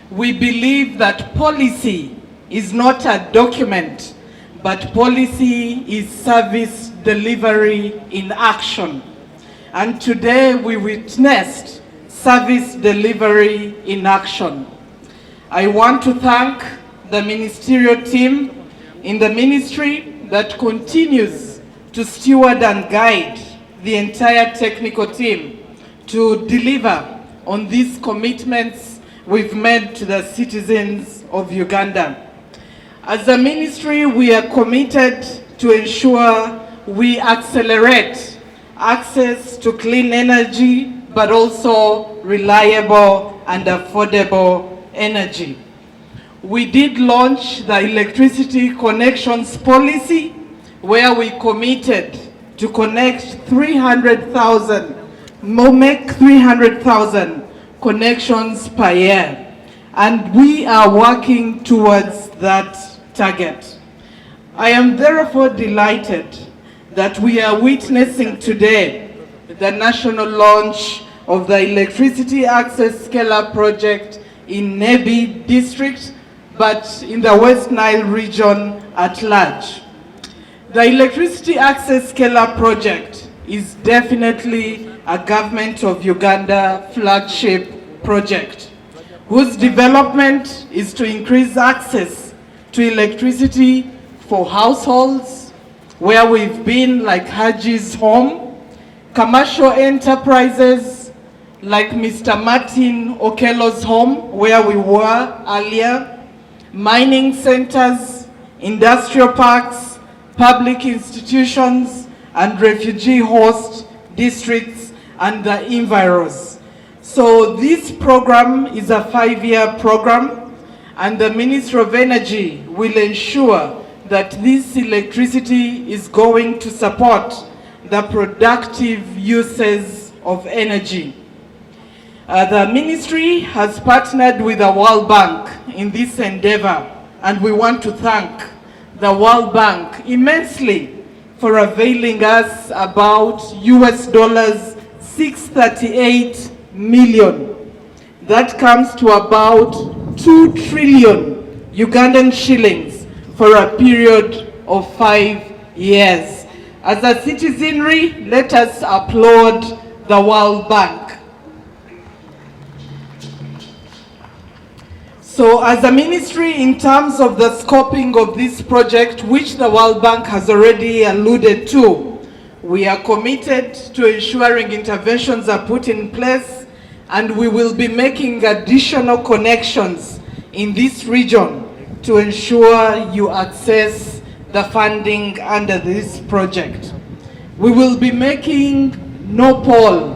We believe that policy is not a document, but policy is service delivery in action. And today we witnessed service delivery in action. I want to thank the ministerial team in the ministry that continues to steward and guide the entire technical team to deliver on these commitments we've made to the citizens of Uganda. As a ministry, we are committed to ensure we accelerate access to clean energy, but also reliable and affordable energy. We did launch the electricity connections policy, where we committed to connect 300,000, make 300,000 connections per year. And we are working towards that target. I am therefore delighted that we are witnessing today the national launch of the Electricity Access Scale-Up project in Nebi district, but in the West Nile region at large. The Electricity Access Scale-Up project is definitely a Government of Uganda flagship project, whose development is to increase access to electricity for households, where we've been, like Haji's home, commercial enterprises like Mr. Martin Okello's home, where we were earlier, mining centers, industrial parks, public institutions, and refugee host districts and the enviros. So this program is a 5-year program, and the Ministry of Energy will ensure that this electricity is going to support the productive uses of energy. The ministry has partnered with the World Bank in this endeavor, and we want to thank the World Bank immensely for availing us about US $638 million. That comes to about 2 trillion Ugandan shillings for a period of 5 years. As a citizenry, let us applaud the World Bank. So as a ministry, in terms of the scoping of this project, which the World Bank has already alluded to, we are committed to ensuring interventions are put in place, and we will be making additional connections in this region to ensure you access the funding under this project. We will be making no pole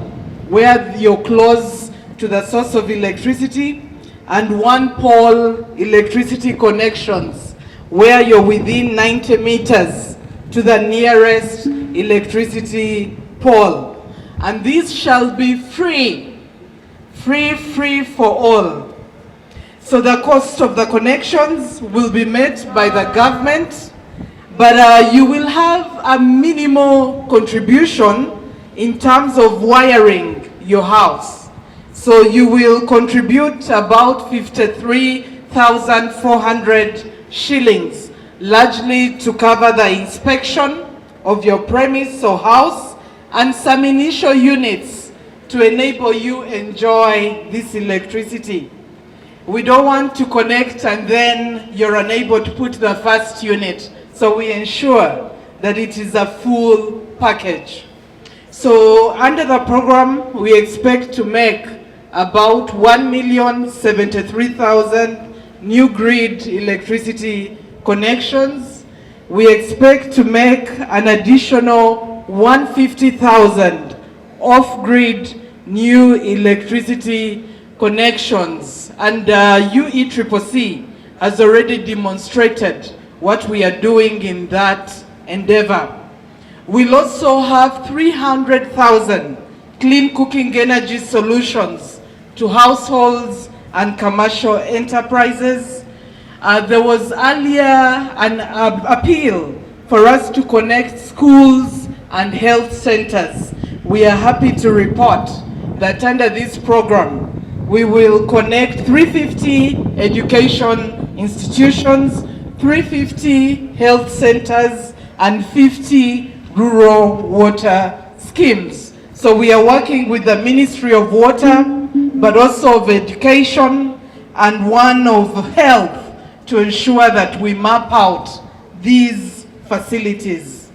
where you're close to the source of electricity, and 1 pole electricity connections where you're within 90 meters to the nearest electricity pole. And this shall be free for all. So the cost of the connections will be met by the government, but you will have a minimal contribution in terms of wiring your house. So you will contribute about 53,400 shillings, largely to cover the inspection of your premise or house and some initial units to enable you enjoy this electricity. We don't want to connect and then you're unable to put the first unit. So we ensure that it is a full package. So under the program, we expect to make about 1,073,000 new grid electricity connections. We expect to make an additional 150,000 off-grid new electricity connections, and UECCC has already demonstrated what we are doing in that endeavor. We'll also have 300,000 clean cooking energy solutions to households and commercial enterprises. There was earlier an appeal for us to connect schools and health centers. We are happy to report that under this program, We will connect 350 education institutions, 350 health centers, and 50 rural water schemes. So we are working with the Ministry of Water, but also of Education and one of Health to ensure that we map out these facilities.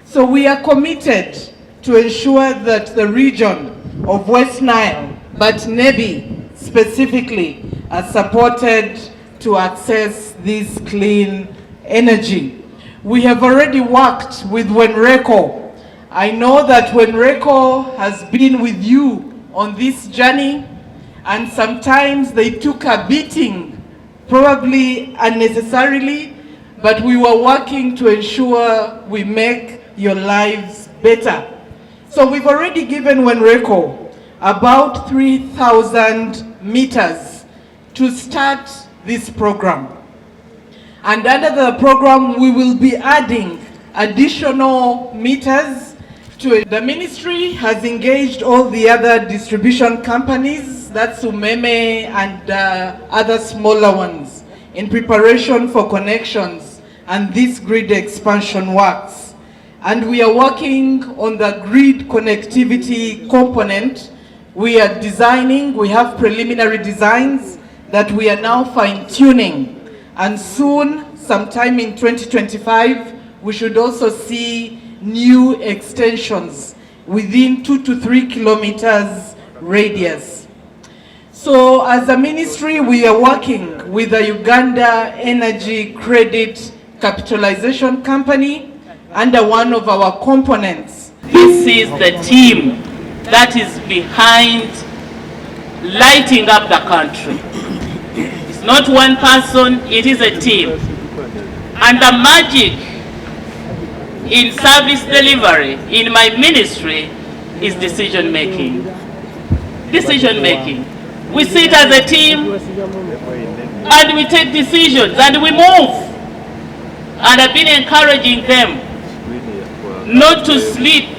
So we are committed to ensure that the region of West Nile, but Nebi specifically, are supported to access this clean energy. We have already worked with Wenreco. I know that Wenreco has been with you on this journey, and sometimes they took a beating, probably unnecessarily, but we were working to ensure we make your lives better. So we've already given Wenreco about 3,000 meters to start this program. And under the program, we will be adding additional meters to it. The ministry has engaged all the other distribution companies, that's Umeme and other smaller ones, in preparation for connections and this grid expansion works. And we are working on the grid connectivity component. We are designing, we have preliminary designs that we are now fine-tuning. And soon, sometime in 2025, we should also see new extensions within 2 to 3 kilometers radius. So as a ministry, we are working with the Uganda Energy Credit Capitalization Company under one of our components. This is the team that is behind lighting up the country. It's not one person, it is a team. And the magic in service delivery in my ministry is decision making. Decision making. We sit as a team and we take decisions and we move. And I've been encouraging them not to sleep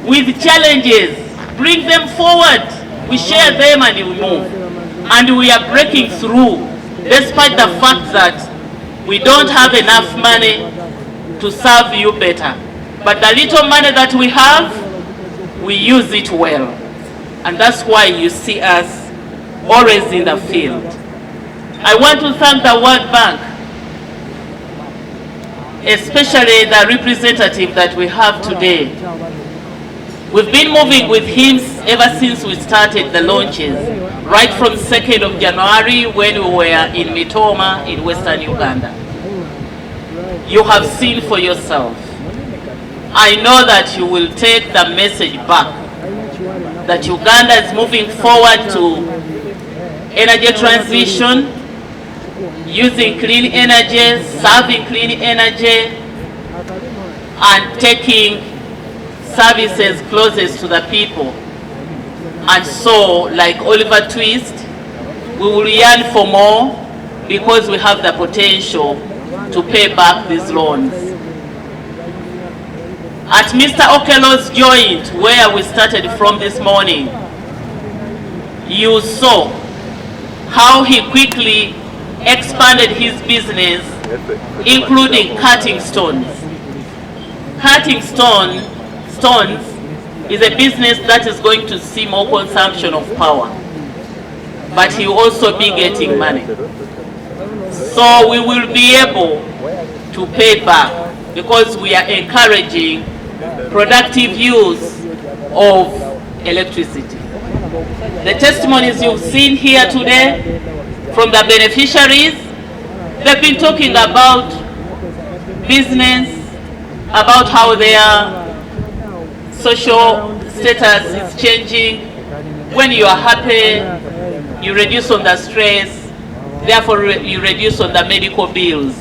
with challenges. Bring them forward. We share them and we move. And we are breaking through despite the fact that we don't have enough money to serve you better. But the little money that we have, we use it well. And that's why you see us always in the field. I want to thank the World Bank, especially the representative that we have today. We've been moving with him ever since we started the launches, right from 2nd of January when we were in Mitoma in Western Uganda. You have seen for yourself. I know that you will take the message back that Uganda is moving forward to energy transition, using clean energy, serving clean energy, and taking services closest to the people. And so, like Oliver Twist, we will yearn for more because we have the potential to pay back these loans. At Mr. Okello's joint, where we started from this morning, you saw how he quickly expanded his business, including cutting stones. Cutting stones is a business that is going to see more consumption of power, but he will also be getting money. So we will be able to pay back because we are encouraging productive use of electricity. The testimonies you've seen here today from the beneficiaries, they've been talking about business, about how their social status is changing. When you are happy, you reduce on the stress, therefore you reduce on the medical bills.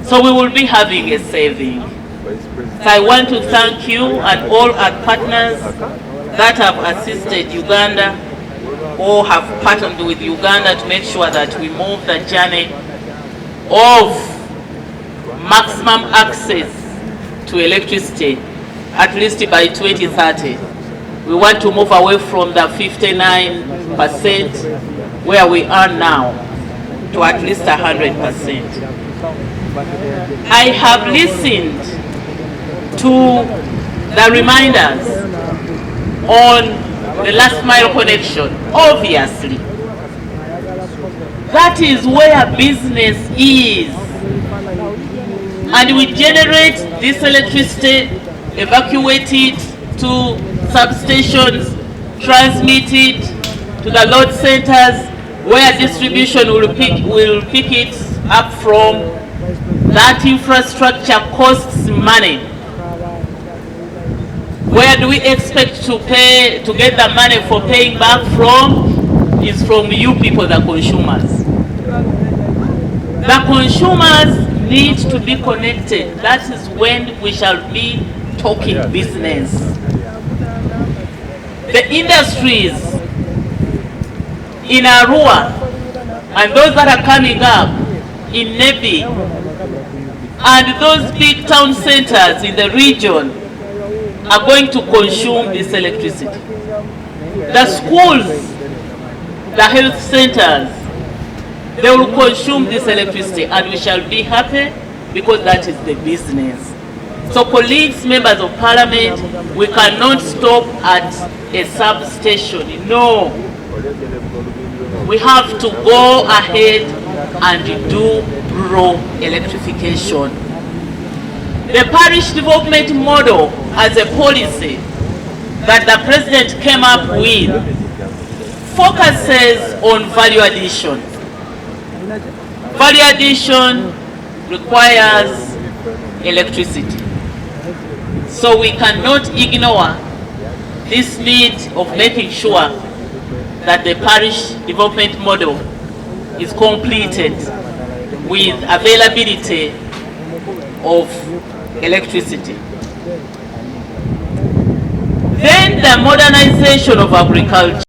So we will be having a saving. So I want to thank you and all our partners that have assisted Uganda or have partnered with Uganda to make sure that we move the journey of maximum access to electricity, at least by 2030. We want to move away from the 59% where we are now to at least 100%. I have listened to the reminders on the last mile connection. Obviously, that is where business is. And we generate this electricity, evacuate it to substations, transmit it to the load centers where distribution will pick it up from. That infrastructure costs money. Where do we expect to get the money for paying back from? Is from you people, the consumers. The consumers need to be connected. That is when we shall be talking business. The industries in Arua and those that are coming up in Nebi and those big town centers in the region are going to consume this electricity. The schools, the health centers, they will consume this electricity, and we shall be happy because that is the business. So colleagues, members of parliament, we cannot stop at a substation. No. We have to go ahead and do rural electrification. The parish development model as a policy that the president came up with focuses on value addition. Value addition requires electricity. So we cannot ignore this need of making sure that the parish development model is completed with availability of electricity. Then the modernization of agriculture.